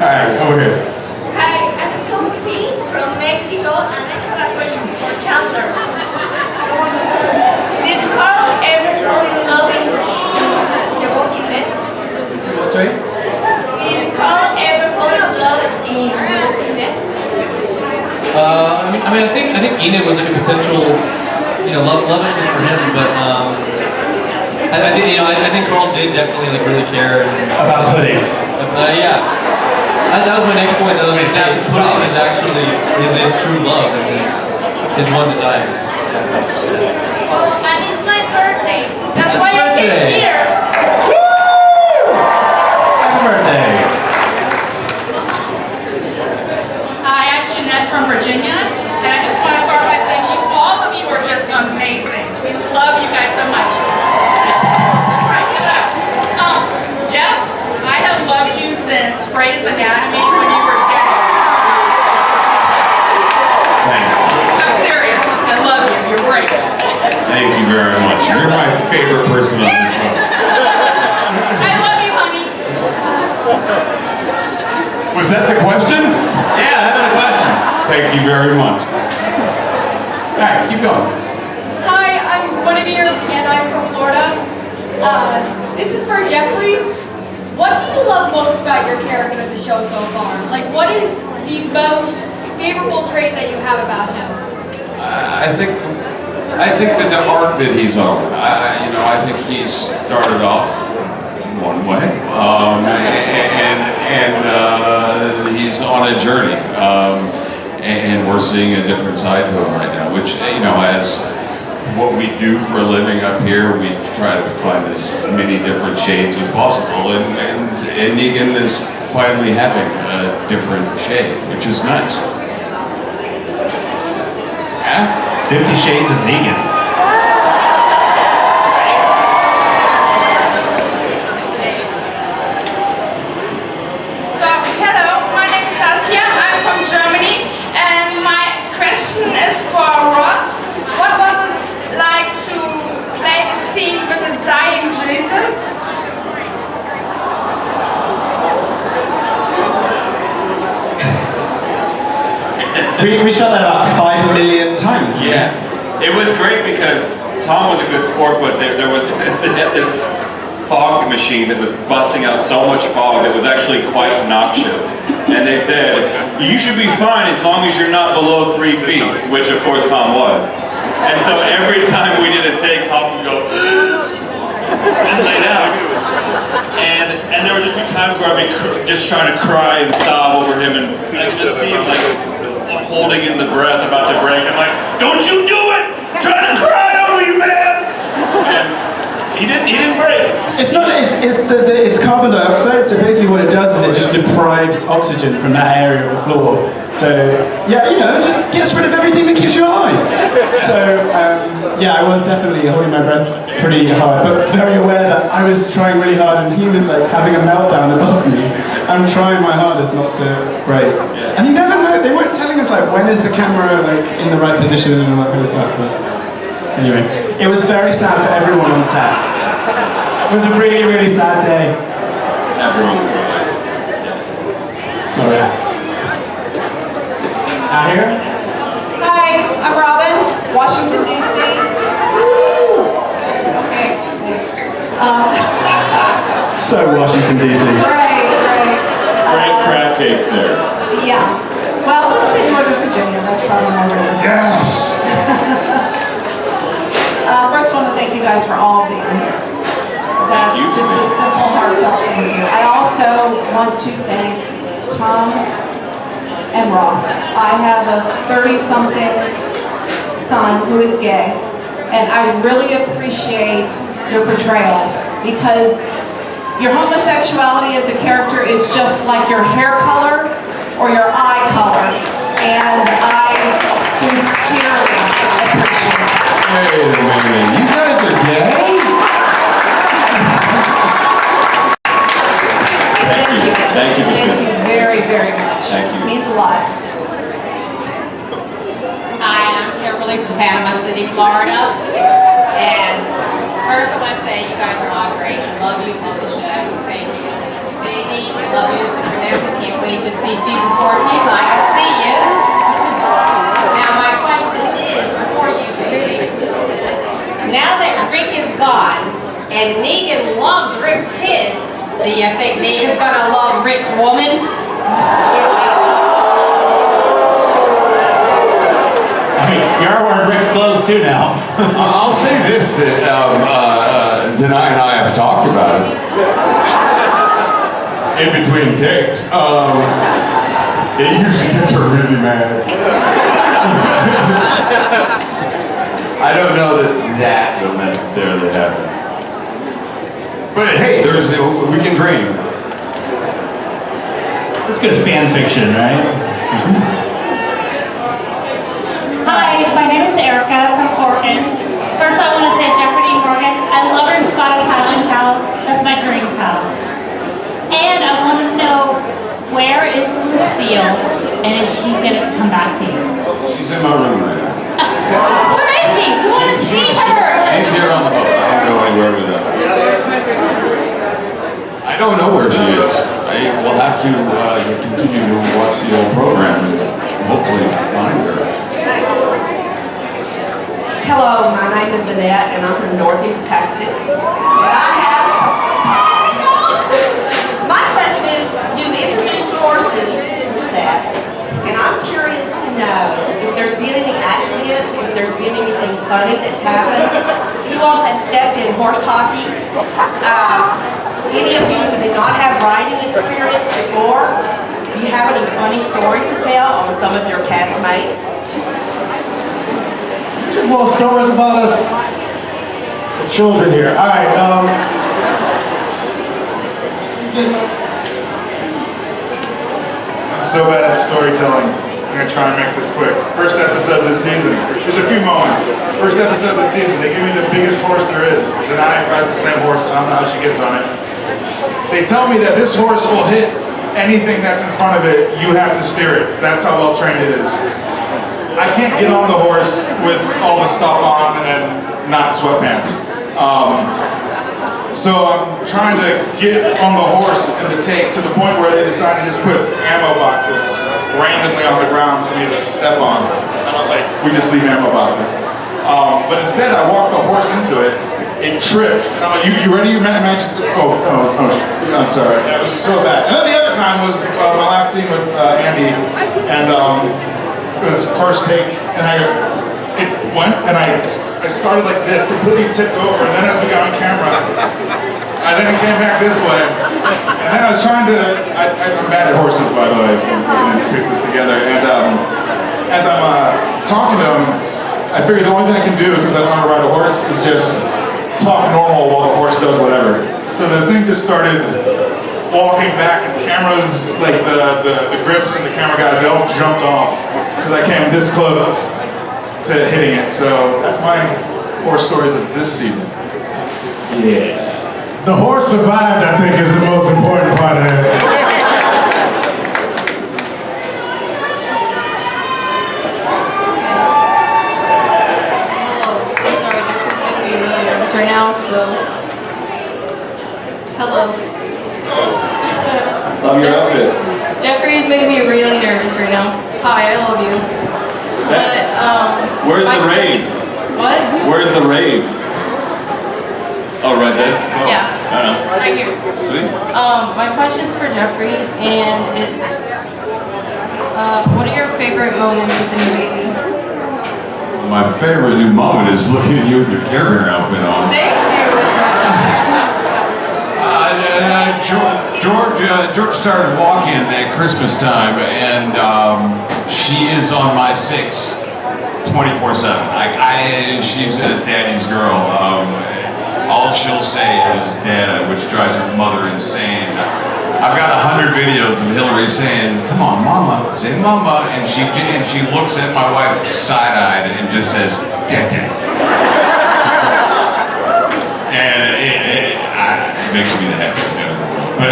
Alright, over here. Hi, I'm Sophie from Mexico and I have a question for Chandler. Did Carl ever fall in love in The Walking Dead? Sorry? Did Carl ever fall in love in The Walking Dead? I think Enid was like a potential, love interest for him, but I think Carl did definitely like really care About pudding. Yeah. That was my next point. That was my say. Pudding is actually his true love and his one desire. Yeah. Oh, and it's my birthday. That's why I came Birthday. here. Happy birthday. Hi, I'm Jeanette from Virginia, and I just want to start by saying all of you are just amazing. We love you guys so much. Right, give it up. Jeff, I have loved you since Grey's Anatomy when you were dead. Thank you. I'm serious. I love you. You're great. Thank you very much. You're my favorite person on this boat. I love you, honey. Was that the question? Yeah, that's a question. Thank you very much. Alright, keep going. Hi, I'm Guinevere and I'm from Florida. This is for Jeffrey. What do you love most about your character in the show so far? Like, what is the most favorable trait that you have about him? I think that the arc that he's on. I think he's started off one way, and he's on a journey, and we're seeing a different side to him right now. Which as what we do for a living up here, we try to find as many different shades as possible, and Negan is finally having a different shade, which is nice. Yeah? 50 Shades of Negan. So, hello, my name is Saskia. I'm from Germany, and my question is for Ross. What was it like to play the scene with the dying Jesus? We shot that about 5 million times. Yeah, it was great because Tom was a good sport, but there was this fog machine that was busting out so much fog that was actually quite noxious. And they said, you should be fine as long as you're not below 3 feet, which of course Tom was. And so every time we did a take, Tom would go and lay down. And there would just be times where I'd be just trying to cry and sob over him, and I could just see him like holding in the breath, about to break. I'm like, don't you do it! I'm trying to cry over you, man! And he didn't break. It's carbon dioxide, so basically what it does is it just deprives oxygen from that area of the floor. So, yeah, just gets rid of everything that keeps you alive. So, I was definitely holding my breath pretty hard, but very aware that I was trying really hard and he was like having a meltdown above me. I'm trying my hardest not to break. And you never know, they weren't telling us like when is the camera like in the right position and all that kind of stuff. But anyway, it was very sad for everyone on set. It was a really, really sad day. Everyone cried. Oh yeah. Out here? Hi, I'm Robin, Washington, D.C. Woo! Okay, thanks. So Washington, D.C. Right. Great crab cakes there. Yeah. Well, let's say Northern Virginia. That's probably more realistic. Yes! First, I want to thank you guys for all being here. That's just a simple, heartfelt thank you. I also want to thank Tom and Ross. I have a 30-something son who is gay, and I really appreciate your portrayals because your homosexuality as a character is just like your hair color or your eye color, and I sincerely appreciate it. Wait a minute, you guys are gay? Thank you, Thank you very, very much. Thank you. It means a lot. Hi, I'm Kimberly from Panama City, Florida. And first I want to say you guys are all great. Love you, love the show. Thank you. JD, love you, super damn. Can't wait wait to see season 14 so I can see you. Now my question is for you, baby. Now that Rick is gone and Negan loves Rick's kids, do you think Negan's gonna love Rick's woman? I mean, you are wearing Rick's clothes too now. I'll say this, that Denai and I have talked about it. In between takes. It usually gets her really mad. I don't know that will necessarily happen. But hey, we can dream. It's good fan fiction, right? Hi, my name is Erica from Oregon. First I want to say Jeffrey D. Morgan. I love her Scottish Highland cows. That's my dream cow. And I want to know, where is Lucille? And is she going to come back to you? She's in my room right now. Where is she? We want to see her. She's here on the boat. I don't go anywhere with her. I don't know where she is. I will have to continue to watch the old program and hopefully find her. Hello, my name is Annette, and I'm from Northeast Texas. My question is, you've introduced horses to the set, and I'm curious to know if there's been any accidents, if there's been anything funny that's happened. Who all has stepped in horse hockey? Any of you who did not have riding experience before? Do you have any funny stories to tell on some of your castmates? Just little stories about us, the children here. All right, I'm so bad at storytelling. I'm gonna try and make this quick. First episode this season. There's a few moments. First episode this season, they give me the biggest horse there is. Denai rides the same horse, I don't know how she gets on it. They tell me that this horse will hit anything that's in front of it, you have to steer it. That's how well trained it is. I can't get on the horse with all the stuff on and not sweatpants. So I'm trying to get on the horse in the take to the point where they decided to just put ammo boxes randomly on the ground for me to step on. I don't like, we just leave ammo boxes. But instead I walked the horse into it, it tripped. And I'm like, you ready? I'm sorry. It was so bad. And then the other time was my last scene with Andy, and it was first take, and it went, and I started like this, completely tipped over, and then as we got on camera, then it came back this way, and then I was trying to, I'm bad at horses, by the way, if you didn't pick this together, and as I'm talking to him, I figured the only thing I can do, since I don't know how to ride a horse, is just talk normal while the horse does whatever. So the thing just started walking back, and cameras, like the grips and the camera guys, they all jumped off because I came this close to hitting it. So that's my horse stories of this season. Yeah. the horse survived, I think, is the most important part of that. Right now, so hello. Love your outfit. Jeffrey is making me really nervous right now. Hi, I love you. But Where's the rave? What? Where's the rave? Oh, right there. Oh, Yeah. I don't know. Right here. Sweet. My question's for Jeffrey, and it's what are your favorite moments with the new baby? My favorite new moment is looking at you with your Care Bear outfit on. Thank you. George started walking at Christmas time, and she is on my 6, 24/7. She's a daddy's girl. All she'll say is "Dada," which drives her mother insane. I've got 100 videos of Hillary saying, "Come on, Mama, say Mama," and she looks at my wife side-eyed and just says, "Dada." And it makes me the happiest guy in the world. But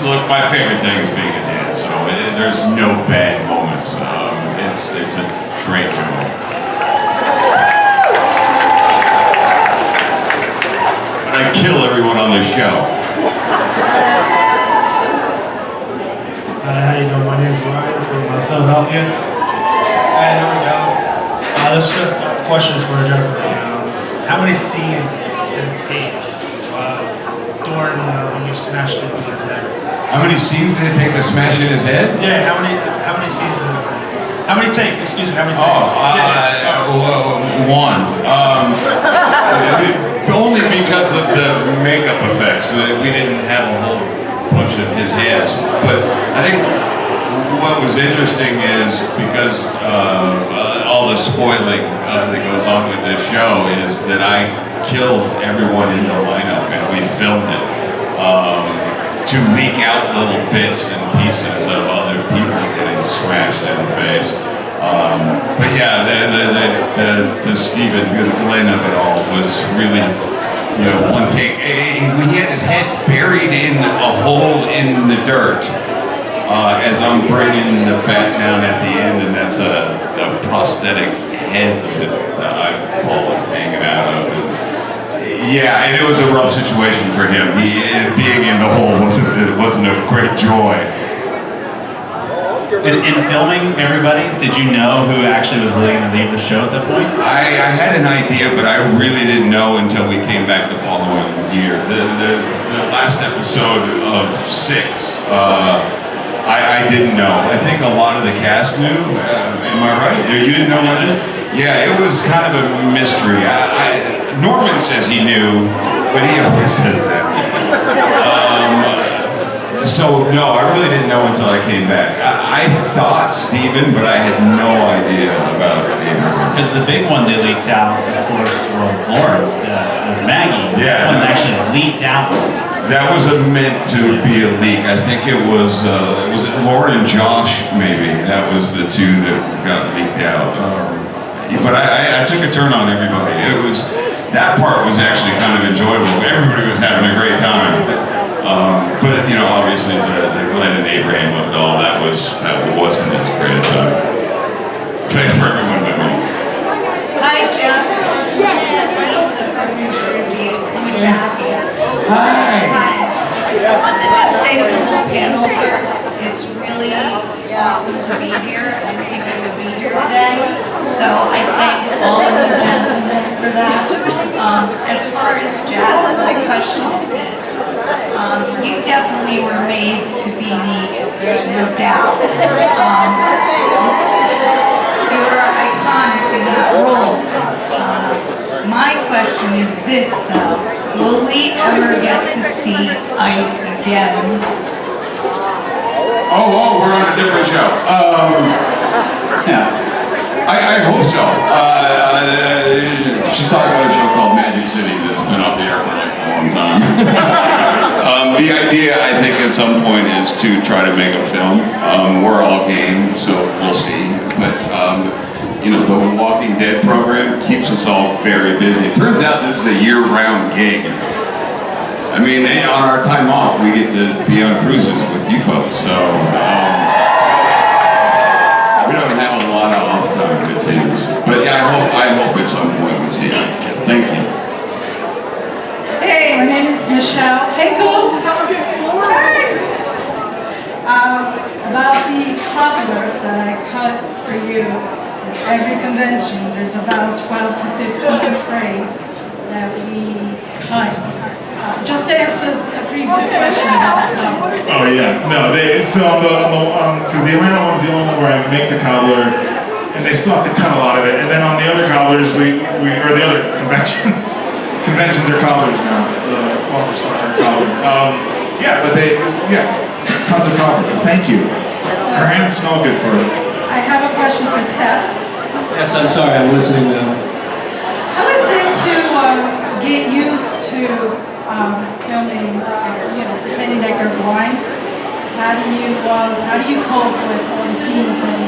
look, my favorite thing is being a dad, so there's no bad moments. It's a great joy. But I kill everyone on this show. scenes did it take during when you smashed it in his head? How many scenes did it take to smash in his head? Yeah, how many scenes in his head? How many takes? Excuse me, how many takes? One. Only because of the makeup effects. We didn't have a whole bunch of his heads. But I think what was interesting is because all the spoiling that goes on with this show is that I killed everyone in the lineup and we filmed it to leak out little bits and pieces of other people getting smashed in the face. But yeah, the Stephen Glenn of it all was really, one take. He had his head buried in a hole in the dirt as I'm bringing the bat down at the end, and that's a prosthetic head that the eyeball is hanging out of. Yeah, and it was a rough situation for him. Being in the hole wasn't a great joy. In filming everybody, did you know who actually was really going to leave the show at that point? I had an idea, but I really didn't know until we came back the following year. The last episode of 6, I didn't know. I think a lot of the cast knew. Am I right? You didn't know that? Yeah, it was kind of a mystery. Norman says he knew, but he always says that. So no, I really didn't know until I came back. I thought Stephen, but I had no idea about Gabriel. Because the big one they leaked out, of course, was Lauren's death. It was Maggie. Yeah. The one that actually leaked out. That was meant to be a leak. I think it was Lauren and Josh, maybe. That was the two that got leaked out. But I took a turn on everybody. That part was actually kind of enjoyable. Everybody was having a great time. But obviously the Glenn and Abraham of it all, that wasn't as great a time. For everyone but me. Hi, Jeff. This is Lisa from New Jersey. Hi. I wanted to just say to the whole panel first, it's really awesome to be here. I didn't think I would be here today, so I thank all of you gentlemen for that. As far as Jeff, my question is this. You definitely were made to be Negan, there's no doubt. You were iconic in that role. My question is this though, will we ever get to see Ike again? Oh, we're on a different show. Yeah. I hope so. She's talking about a show called Magic City that's been off the air for like a long time. The idea, I think, at some point is to try to make a film. We're all game, so we'll see. But the Walking Dead program keeps us all very busy. It turns out this is a year-round gig. I mean, on our time off, we get to be on cruises with you folks, so we don't have a lot of off time, it seems. But yeah, I hope at some point we see it. Thank you. Hey, my name is Michelle. Hey, cool. Hey. About the cobbler that I cut for you at every convention, there's about 12 to 15 trays that we cut. Just to answer a previous question about the cobbler. Oh yeah, no, it's on because the Atlanta one's the only one where I make the cobbler, and they still have to cut a lot of it. And then on the other cobblers, or the other conventions are cobblers now. Walker Stalker cobbler. Tons of cobbler. Thank you. Our hands smell good for it. I have a question for Seth. Yes, I'm sorry, I'm listening now. How is it to get used to filming, pretending that you're blind? How do you cope with all the scenes and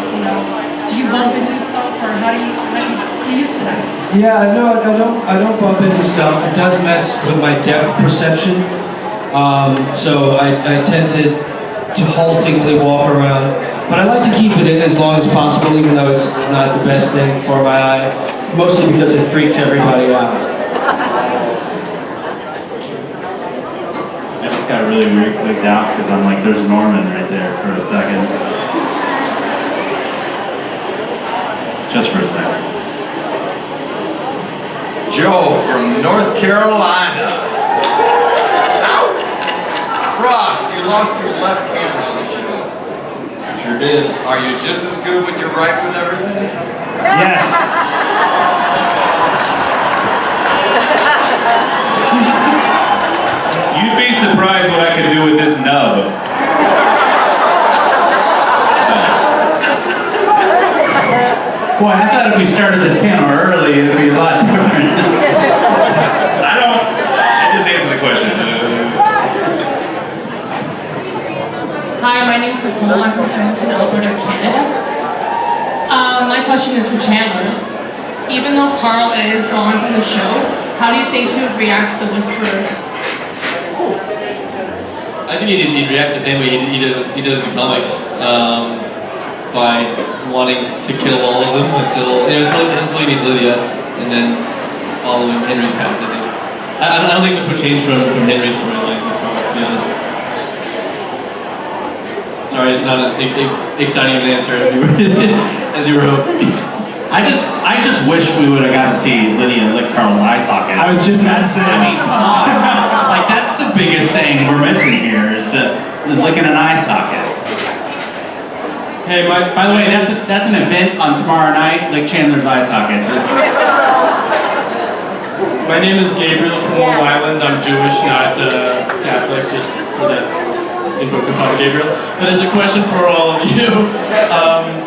do you bump into stuff or how do you get used to that? Yeah, no, I don't bump into stuff. It does mess with my depth perception. So I tend to haltingly walk around. But I like to keep it in as long as possible, even though it's not the best thing for my eye. Mostly because it freaks everybody out. I just got really weird clicked out because I'm like, there's Norman right there for a second. Just for a second. Joe from North Carolina. Ow! Ross, you lost your left hand on the show. Sure did. Are you just as good with your right with everything? Yes. You'd be surprised what I could do with this nub. Boy, I thought if we started this panel early, it'd be a lot different. I just answer the question. Hi, my name is Nicole. I'm from Hamilton, Alberta, Canada. My question is for Chandler. Even though Carl is gone from the show, how do you think he would react to the Whisperers? I think he'd react the same way he does in the comics, by wanting to kill all of them until he meets Lydia, and then following Henry's path. I think. I don't think much would change from Henry's storyline, to be honest. Sorry, it's not an exciting of an answer as you were hoping. I just wish we would have gotten to see Lydia lick Carl's eye socket. I was just gonna say. I mean, come on. Like, that's the biggest thing we're missing here is licking an eye socket. Hey, by the way, that's an event on tomorrow night, lick Chandler's eye socket. My name is Gabriel from Long Island. I'm Jewish, not Catholic, just for that info to Father Gabriel. But there's a question for all of you.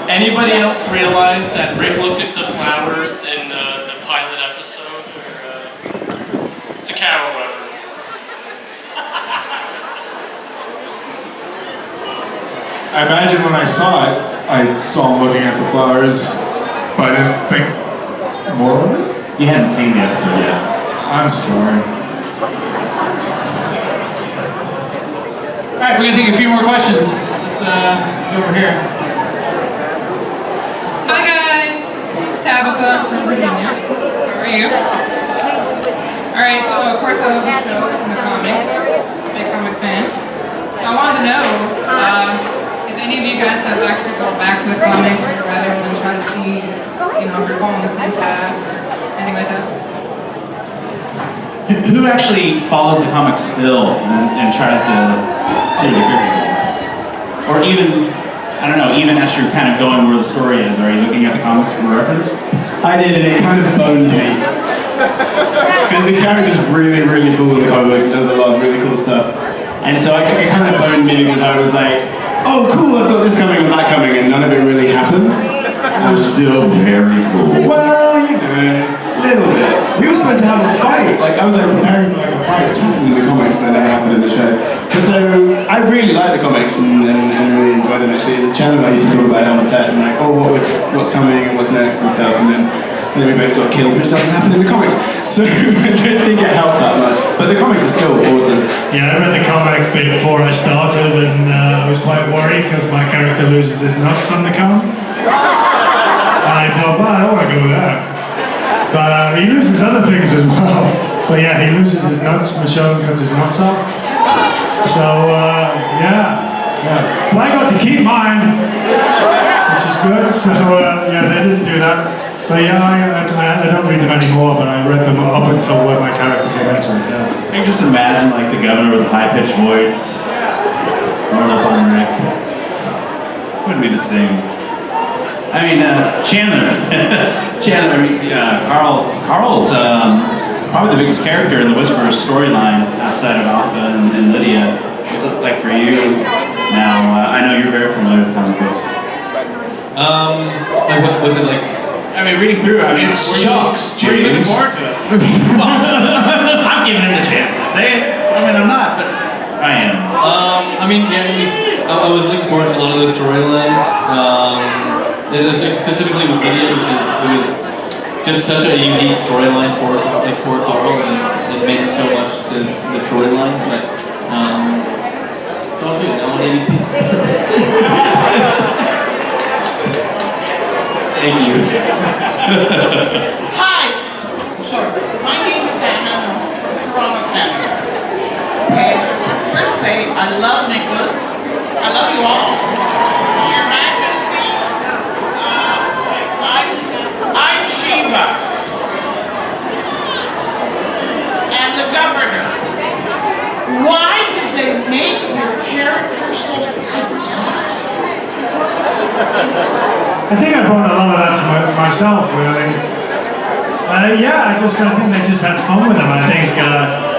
Anybody else realize that Rick looked at the flowers in the pilot episode? It's a Carol reference. I imagine when I saw it, I saw him looking at the flowers, but I didn't think more of it. You hadn't seen the episode yet. I'm sorry. Alright, we're gonna take a few more questions. Let's go over here. Hi guys, it's Tabitha from Virginia. How are you? Alright, so of course I love the show from the comics. Big comic fan. So I wanted to know if any of you guys have actually gone back to the comics or read them and tried to see, if you're following the same path or anything like that. Who actually follows the comics still and tries to see the figure? Or even, I don't know, even as you're kind of going where the story is, are you looking at the comics for reference? I did, and it kind of boned me. Because the character's really, really cool in the comics and does a lot of really cool stuff. And so it kind of boned me because I was like, oh cool, I've got this coming and that coming, and none of it really happened. It was still very cool. Well, a little bit. We were supposed to have a fight. Like, I was preparing for a fight, which happens in the comics, but it never happened in the show. But so, I really like the comics and really enjoy them actually. Chandler and I used to talk about it on set and like, oh, what's coming and what's next and stuff, and then we both got killed, which doesn't happen in the comics. So I don't think it helped that much. But the comics are still awesome. Yeah, I read the comic before I started, and I was quite worried because my character loses his nuts on the comic. And I thought, well, I don't want to go with that. But he loses other things as well. But yeah, he loses his nuts. Michonne cuts his nuts off. So yeah. But I got to keep mine, which is good. So yeah, they didn't do that. But yeah, I don't read them anymore, but I read them up until where my character came into it. Yeah. I can just imagine like the governor with a high-pitched voice rolling up on Rick. Wouldn't be the same. I mean, Chandler. Carl's probably the biggest character in the Whisperers storyline outside of Alpha and Lydia. What's it like for you now? I know you're very familiar with comic books. Like what's it like? I mean, reading through, I mean, it sucks, were you looking James. forward to it? Well, I'm giving him the chance to say it. I mean, I'm not, but I am. I mean, yeah, I was looking forward to a lot of those storylines. Specifically with Lydia, because it was just such a unique storyline for Carl, and it made so much to the storyline. But it's all good. Now on ABC. Thank you. Hi! Sorry, my name is Anna from Toronto, Canada. And first say, I love Nicholas. I love you all. Your Majesty, I'm Shiva. I think I brought a lot of that to myself, really. Yeah, I think they just had fun with him. I think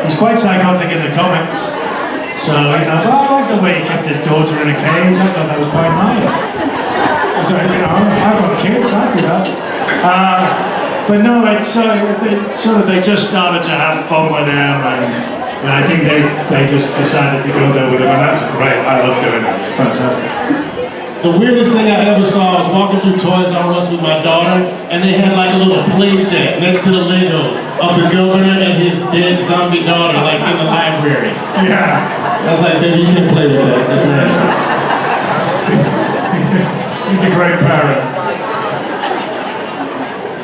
he's quite psychotic in the comics. So, you know, but I like the way he kept his daughter in a cage. I thought that was quite nice. I thought, you know, I've got kids, I do that. But no, it's they just started to have fun with him, and I think they just decided to go there with him, and that's great. I love doing that. It's fantastic. The weirdest thing I ever saw, I was walking through Toys R Us with my daughter, and they had like a little play set next to the Legos of the governor and his dead zombie daughter, like in the library. Yeah. I was like, baby, you can play with that. That's nice. He's a great parent.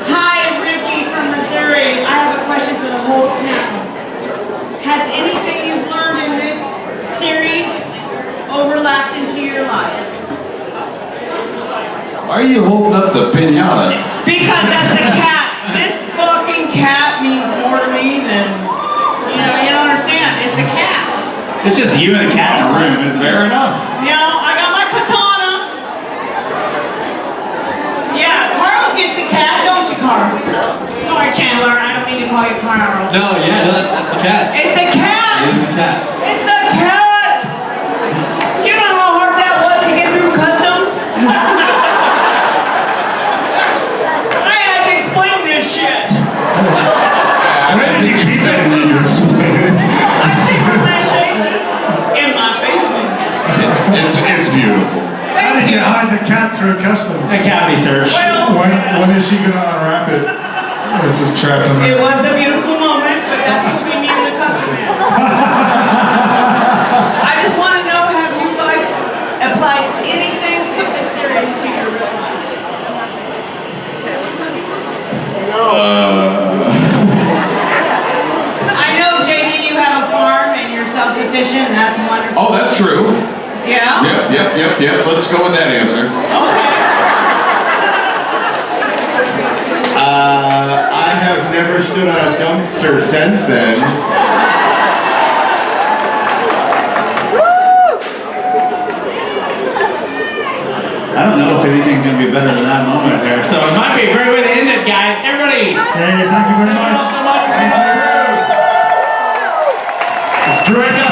Hi, I'm Ricky from Missouri. I have a question for the whole panel. Has anything you've learned in this series overlapped into your life? Why are you holding up the pinata? Because that's the cat. This fucking cat means more to me than, you don't understand. It's a cat. It's just you and a cat in a room, is fair enough. You know, I got my katana. Yeah, Carl gets a cat, don't you, Carl? Sorry, Chandler, I don't mean to call you Carl. No, yeah, no, that's the cat. It's a cat! It is the cat. It's a cat! Do you know how hard that was to get through customs? I had to explain this shit. Where did you keep it? I paper mache this in my basement. It's beautiful. How did you hide the cat through customs? A cavity search. Well, When is she gonna unwrap it? Or is this trapped in it there? was a beautiful moment, but that's between me and the customer. I just want to know, have you guys applied anything of this series to your real life? I know, JD, you have a farm and you're self-sufficient, and that's wonderful. Oh, that's true. Yeah? Yep. Let's go with that answer. Okay. I have never stood on a dumpster since then. I don't know if anything's going to be better than that moment there. So it might be a great way to end it, guys. Everybody! Hey, thank you very much. Thank you so much. Let's drink up.